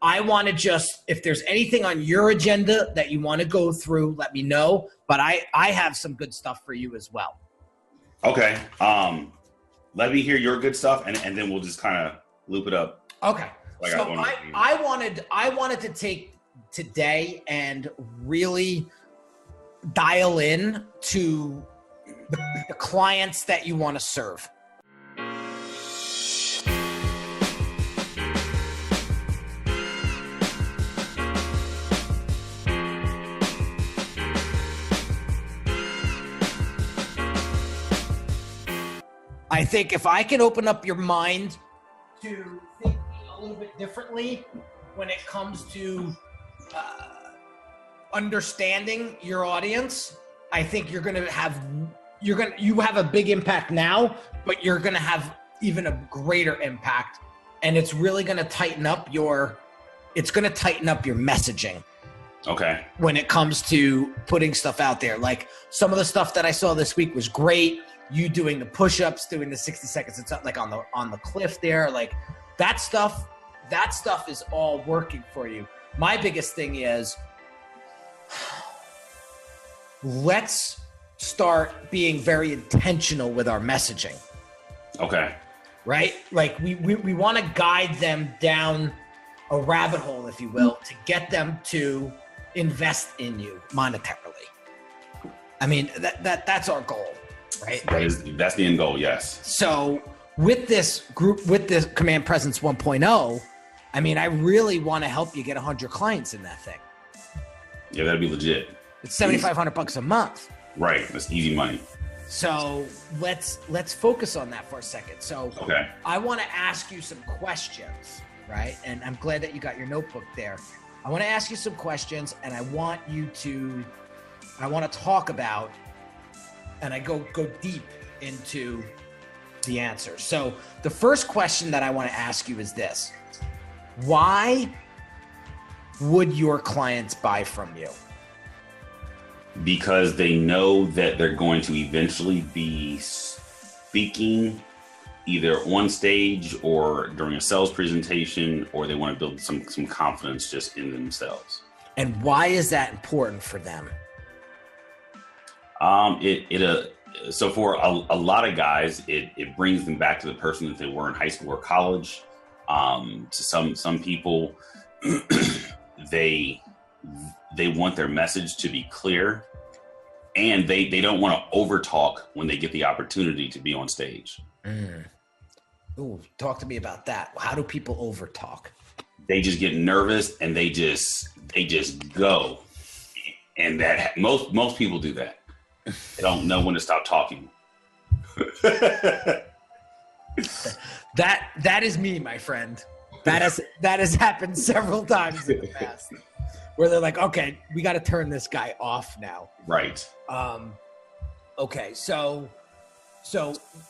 I want to just, if there's anything on your agenda that you want to go through, let me know. But I have some good stuff for you as well. Okay. Let me hear your good stuff, and then we'll just kind of loop it up. Okay. So I wanted to take today and really dial in to the clients that you want to serve. I think if I can open up your mind to thinking a little bit differently when it comes to understanding your audience, I think you have a big impact now, but you're going to have even a greater impact. And it's really going to tighten up your messaging. Okay. When it comes to putting stuff out there, like some of the stuff that I saw this week was great. You doing the push-ups, doing the 60 seconds, it's like on the cliff there, like that stuff is all working for you. My biggest thing is let's start being very intentional with our messaging. Okay. Right? Like we want to guide them down a rabbit hole, if you will, to get them to invest in you monetarily. I mean, that's our goal. Right. That's the end goal. Yes. So with this group, with this Command Presence 1.0, I mean, I really want to help you get 100 clients in that thing. Yeah, that'd be legit. It's $7,500 a month. Right. That's easy money. So let's focus on that for a second. So okay. I want to ask you some questions, right? And I'm glad that you got your notebook there. I want to ask you some questions, and I want to talk about, and I go deep into the answers. So the first question that I want to ask you is this: why would your clients buy from you? Because they know that they're going to eventually be speaking either on stage or during a sales presentation, or they want to build some confidence just in themselves. And why is that important for them? So for a lot of guys, it brings them back to the person that they were in high school or college. To some people, they want their message to be clear, and they don't want to over talk when they get the opportunity to be on stage. Ooh, talk to me about that. How do people over talk? They just get nervous and they just go, and that most people do that. They don't know when to stop talking. That is me, my friend. That has happened several times in the past, where they're like, okay, we got to turn this guy off now. Right. Okay. So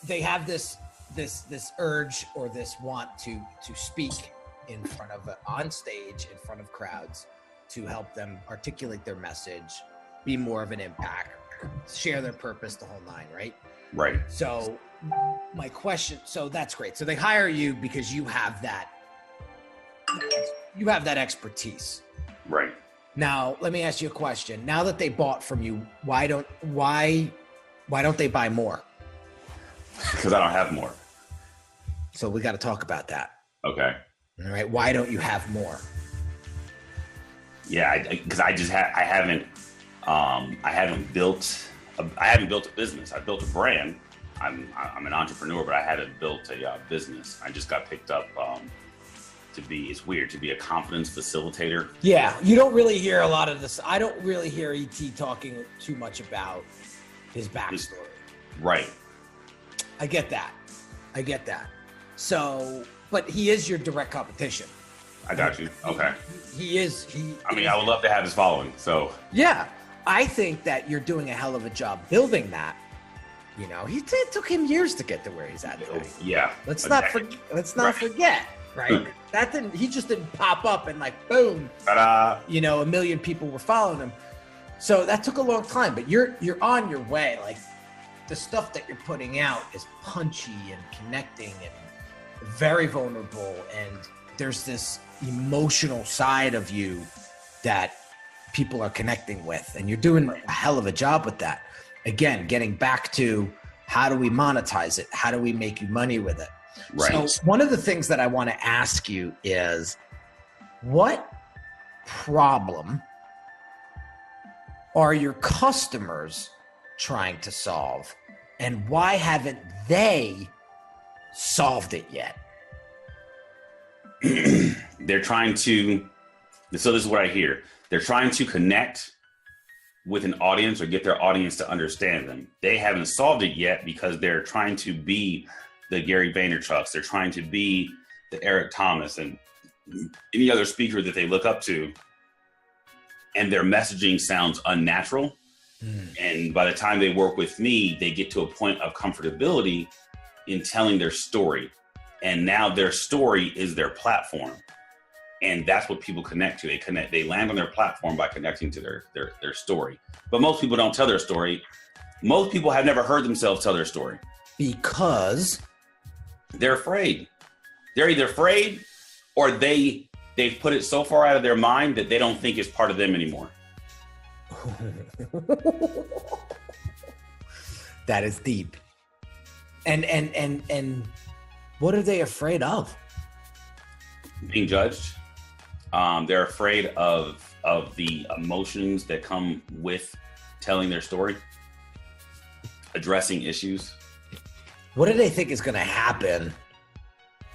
they have this urge or this want to speak in front of on stage in front of crowds to help them articulate their message, be more of an impact, share their purpose, the whole nine, right? Right. So my question, so that's great. So they hire you because you have that expertise. Right. Now, let me ask you a question. Now that they bought from you, why don't they buy more? Because I don't have more. So we got to talk about that. Okay. All right. Why don't you have more? Yeah, because I haven't built a business. I built a brand. I'm an entrepreneur, but I haven't built a business. I just got picked up to be a confidence facilitator. Yeah, you don't really hear a lot of this. I don't really hear ET talking too much about his backstory. Right. I get that. So, but he is your direct competition. I got you. Okay. I would love to have his following. So yeah, I think that you're doing a hell of a job building that. You know, it took him years to get to where he's at today. Yeah. Let's not forget, right? He just didn't pop up and like, boom, ta-da. You know, 1 million people were following him. So that took a long time, but you're on your way. Like the stuff that you're putting out is punchy and connecting and very vulnerable, and there's this emotional side of you that people are connecting with, and you're doing a hell of a job with that. Again, getting back to how do we monetize it? How do we make you money with it? Right. So one of the things that I want to ask you is, what problem are your customers trying to solve, and why haven't they solved it yet? They're trying to, so this is what I hear. They're trying to connect with an audience or get their audience to understand them. They haven't solved it yet because they're trying to be the Gary Vaynerchuk's. They're trying to be the Eric Thomas and any other speaker that they look up to. And their messaging sounds unnatural. And by the time they work with me, they get to a point of comfortability in telling their story. And now their story is their platform. And that's what people connect to. They land on their platform by connecting to their story. But most people don't tell their story. Most people have never heard themselves tell their story. Because they're afraid. They're either afraid or they've put it so far out of their mind that they don't think it's part of them anymore. That is deep. And what are they afraid of? Being judged. They're afraid of the emotions that come with telling their story, addressing issues. What do they think is going to happen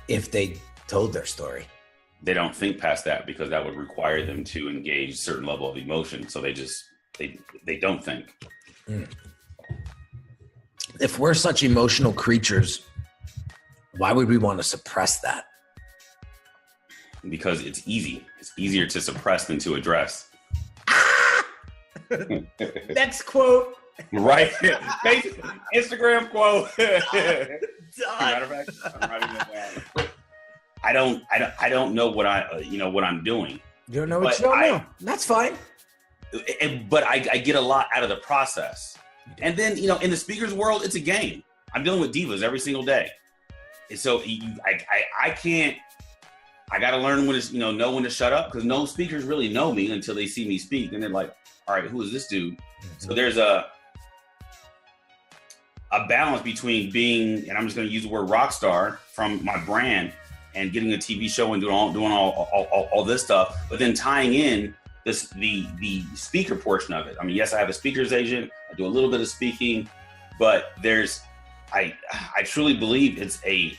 if they told their story? They don't think past that because that would require them to engage a certain level of emotion. So they don't think. If we're such emotional creatures, why would we want to suppress that? Because it's easy. It's easier to suppress than to address. Next quote. Right. Instagram quote. Matter of fact, I'm writing that down. I don't know what I'm doing. You don't know what you don't know. That's fine. But I get a lot out of the process. And then, in the speakers world, it's a game. I'm dealing with divas every single day. And so I can't, I got to learn when to, know when to shut up, because no speakers really know me until they see me speak. And they're like, all right, who is this dude? Mm-hmm. So there's a balance between being, and I'm just going to use the word rock star from my brand, and getting a TV show and doing all this stuff, but then tying in the speaker portion of it. I mean, yes, I have a speaker's agent. I do a little bit of speaking, but I truly believe it's a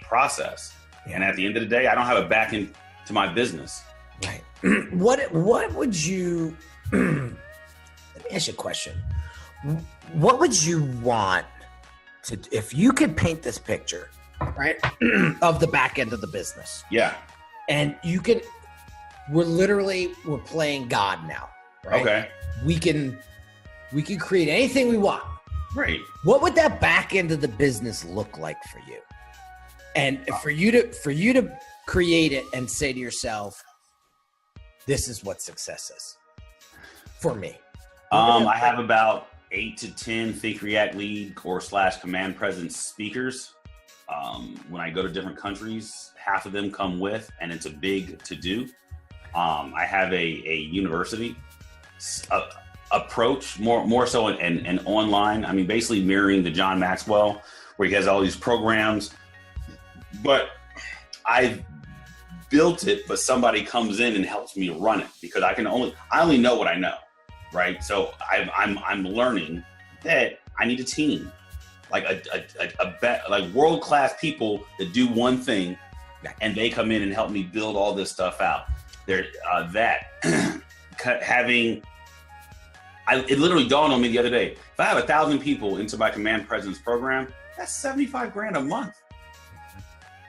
process. Yeah. And at the end of the day, I don't have a back end to my business. Right. What would you, let me ask you a question. What would you want to, if you could paint this picture, right, of the back end of the business? Yeah. And we're playing God now, right? Okay. We can create anything we want. Right. What would that back end of the business look like for you? And for you to create it and say to yourself, this is what success is for me. I have about 8 to 10 Think React Lead or / Command Presence speakers. When I go to different countries, half of them come with, and it's a big to do. I have a university approach, more so an online. I mean, basically mirroring the John Maxwell, where he has all these programs. But I've built it, but somebody comes in and helps me run it, because I only know what I know, right? So I'm learning that I need a team, like like world-class people that do one thing, and they come in and help me build all this stuff out. There, it literally dawned on me the other day. If I have 1,000 people into my Command Presence program, that's $75,000 a month.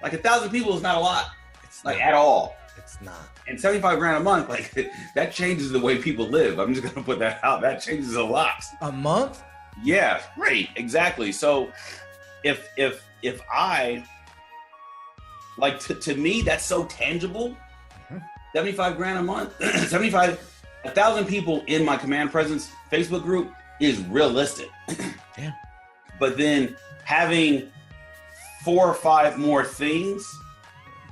Like 1,000 people is not a lot. It's like at all. It's not. And $75,000 a month, like that changes the way people live. I'm just gonna put that out. That changes a lot. A month? Yeah, right, exactly. So if I like to me, that's so tangible. $75,000 a month, 1,000 people in my Command Presence Facebook group is realistic. Yeah. But then having 4 or 5 more things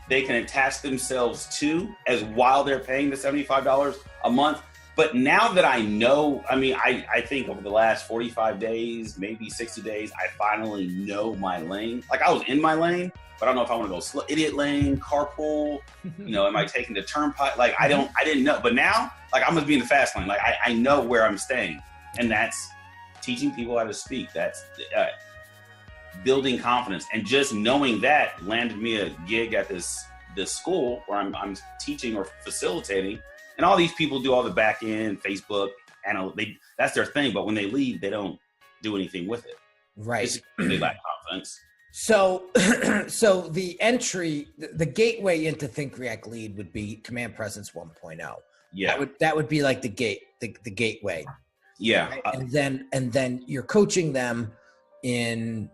they can attach themselves to as while they're paying the $75 a month. But now that I know, I mean, I think over the last 45 days, maybe 60 days, I finally know my lane. Like I was in my lane, but I don't know if I want to go idiot lane, carpool, am I taking the turnpike? Like I didn't know. But now, like I'm going to be in the fast lane. Like I know where I'm staying. And that's teaching people how to speak. That's building confidence. And just knowing that landed me a gig at this school where I'm teaching or facilitating. And all these people do all the back end, Facebook, and that's their thing. But when they leave, they don't do anything with it. Right. They lack confidence. So, so the entry, the gateway into Think React Lead would be Command Presence 1.0. Yeah. That would be like the gateway. Yeah. Right? And then you're coaching them in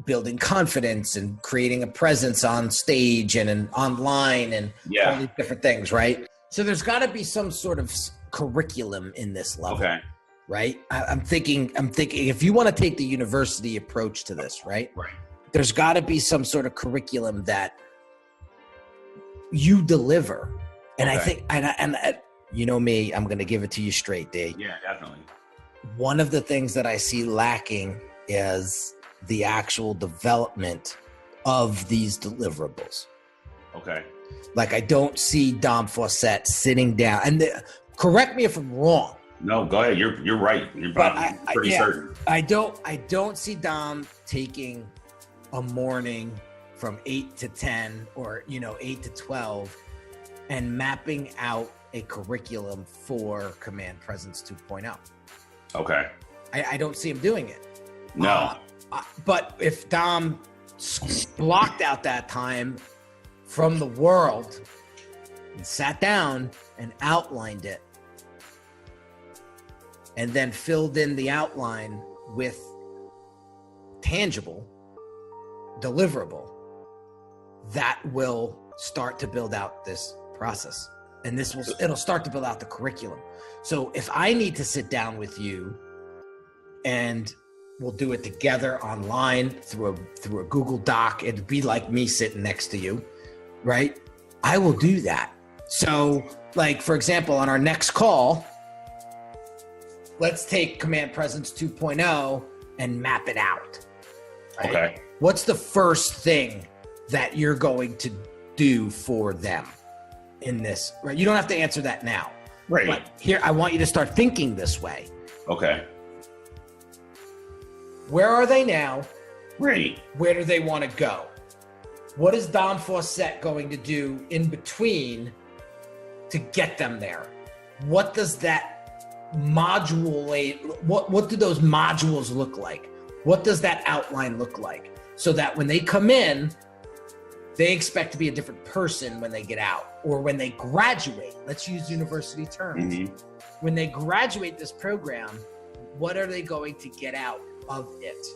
building confidence and creating a presence on stage and online and all these different things, right? So there's got to be some sort of curriculum in this level, right? I'm thinking if you want to take the university approach to this, right? There's got to be some sort of curriculum that you deliver. And I think, and you know me, I'm going to give it to you straight, D. Yeah, definitely. One of the things that I see lacking is the actual development of these deliverables. Okay. Like I don't see Dom Faussette sitting down and correct me if I'm wrong. No, go ahead. You're right. You're pretty certain. I don't see Dom taking a morning from 8 to 10 or 8 to 12 and mapping out a curriculum for Command Presence 2.0. Okay. I don't see him doing it. No. But if Dom blocked out that time from the world and sat down and outlined it and then filled in the outline with tangible, deliverable, that will start to build out this process. And it'll start to build out the curriculum. So if I need to sit down with you and we'll do it together online through a Google Doc. It'd be like me sitting next to you, right? I will do that. So like, for example, on our next call, let's take Command Presence 2.0 and map it out. Right? Okay. What's the first thing that you're going to do for them in this, right? You don't have to answer that now. Right. But here, I want you to start thinking this way. Okay. Where are they now? Right. Where do they want to go? What is Dom Faussette going to do in between to get them there? What does that module, what do those modules look like? What does that outline look like? So that when they come in, they expect to be a different person when they get out or when they graduate. Let's use university terms. Mm-hmm. When they graduate this program, what are they going to get out of it?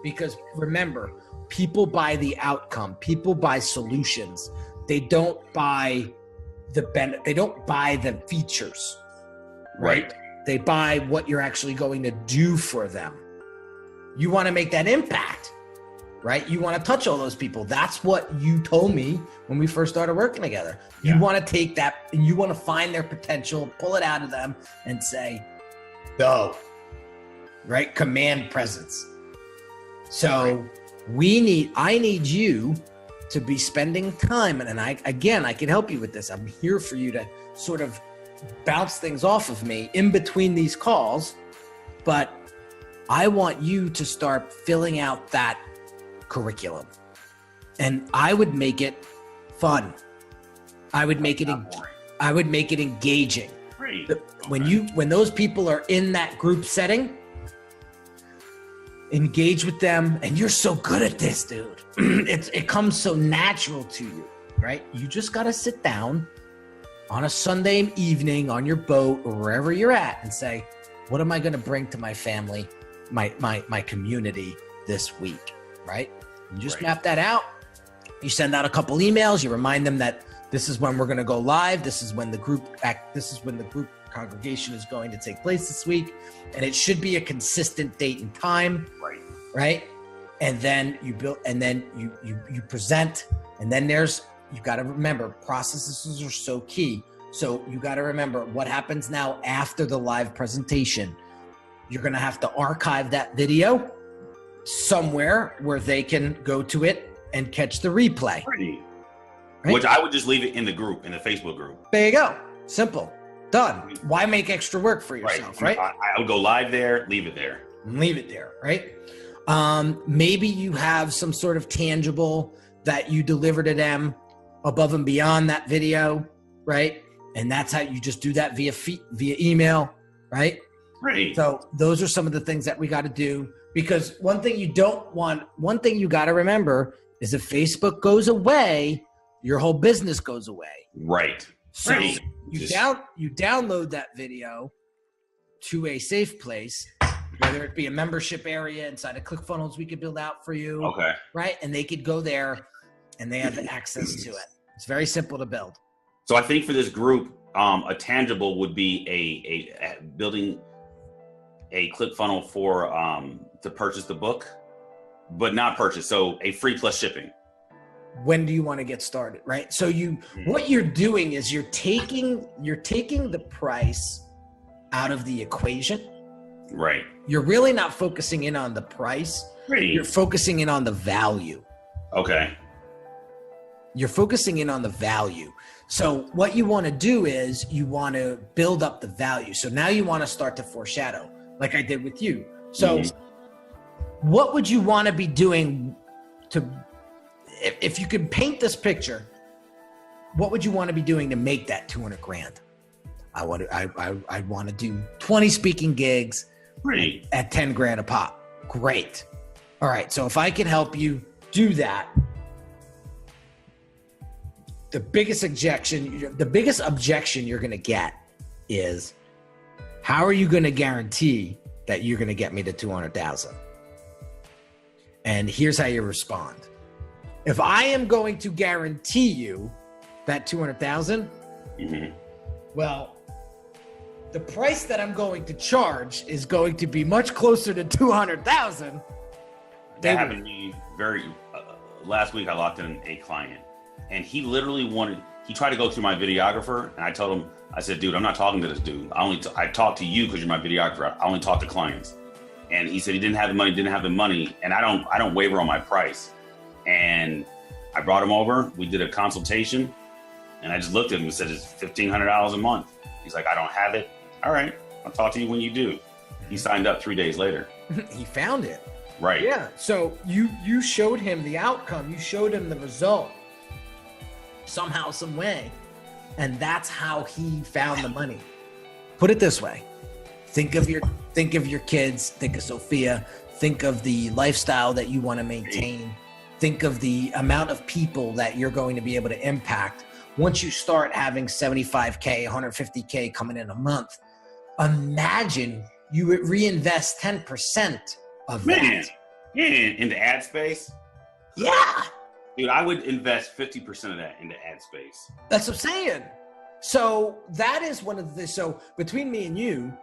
Because remember, people buy the outcome, people buy solutions. They don't buy they don't buy the features, right? They buy what you're actually going to do for them. You want to make that impact, right? You want to touch all those people. That's what you told me when we first started working together. You want to take that and you want to find their potential, pull it out of them and say, go. Right? Command presence. So I need you to be spending time. And I can help you with this. I'm here for you to sort of bounce things off of me in between these calls. But I want you to start filling out that curriculum. And I would make it fun. I would make it engaging. Great. When those people are in that group setting, engage with them. And you're so good at this, dude. It comes so natural to you, right? You just got to sit down on a Sunday evening on your boat or wherever you're at and say, what am I going to bring to my family, my community this week, right? You just map that out. You send out a couple emails. You remind them that this is when we're going to go live. This is when the group congregation is going to take place this week. And it should be a consistent date and time. Right. Right. And then you present And then you got to remember, processes are so key. So you got to remember what happens now after the live presentation. You're going to have to archive that video somewhere where they can go to it and catch the replay. Right? Which I would just leave it in the group, in the Facebook group. There you go. Simple. Done. Why make extra work for yourself, right? I would go live there, leave it there. Leave it there, right? Maybe you have some sort of tangible that you deliver to them above and beyond that video, right? And that's how you just do that via email, right? Right. So those are some of the things that we got to do, because one thing you got to remember is if Facebook goes away, your whole business goes away. Right. So you download that video to a safe place, whether it be a membership area inside of ClickFunnels we could build out for you. Okay. Right. And they could go there and they have the access to it. It's very simple to build. So I think for this group, a tangible would be a building a ClickFunnel for to purchase the book, but not purchase. So a free plus shipping. When do you want to get started? Right. So what you're doing is you're taking the price out of the equation. Right. You're really not focusing in on the price. Right. You're focusing in on the value. Okay. You're focusing in on the value. So what you want to do is you want to build up the value. So now you want to start to foreshadow, like I did with you. So what would you want to be doing if you could paint this picture, what would you want to be doing to make that 200 grand? I want to do 20 speaking gigs at 10 grand a pop. Great. All right. So if I can help you do that, the biggest objection you're going to get is, how are you going to guarantee that you're going to get me to 200,000? And here's how you respond. If I am going to guarantee you that 200,000, well, the price that I'm going to charge is going to be much closer to 200,000. That happened to me last week. I locked in a client, and he literally he tried to go through my videographer, and I told him, I said, dude, I'm not talking to this dude. I talk to you because you're my videographer. I only talk to clients. And he said he didn't have the money, and I don't waver on my price. And I brought him over. We did a consultation, and I just looked at him and said, it's $1,500 a month. He's like, I don't have it. All right, I'll talk to you when you do. He signed up 3 days later. He found it. Right. Yeah. So you showed him the outcome. You showed him the result somehow, some way. And that's how he found the money. Put it this way. Think of your kids, think of Sophia, think of the lifestyle that you want to maintain. Think of the amount of people that you're going to be able to impact. Once you start having 75K, 150K coming in a month, imagine you would reinvest 10% of that. Yeah, into ad space? Yeah. Dude, I would invest 50% of that into ad space. That's what I'm saying. So that is one of the, so between me and you,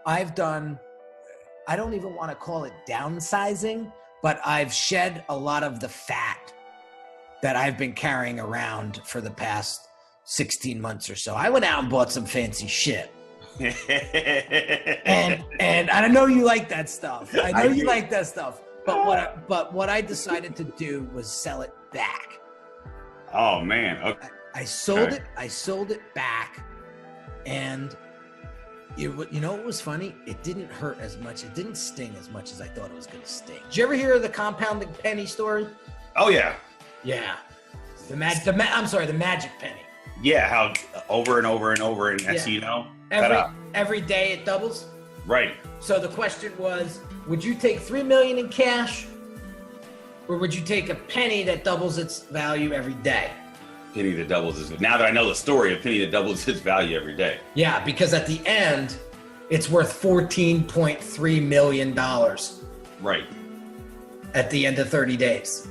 I've done, I don't even want to call it downsizing, but I've shed a lot of the fat that I've been carrying around for the past 16 months or so. I went out and bought some fancy shit. and I know you like that stuff. I know you like that stuff. But what I decided to do was sell it back. Oh man. Okay. I sold it back, and you know what was funny? It didn't hurt as much. It didn't sting as much as I thought it was going to sting. Did you ever hear of the compounding penny story? Oh yeah. Yeah. The magic penny. Yeah, how over and over and over, and that's, you know, every day it doubles. Right. So the question was, would you take $3 million in cash, or would you take a penny that doubles its value every day? Penny that doubles its, now that I know the story, a penny that doubles its value every day. Yeah, because at the end, it's worth $14.3 million. Right. At the end of 30 days.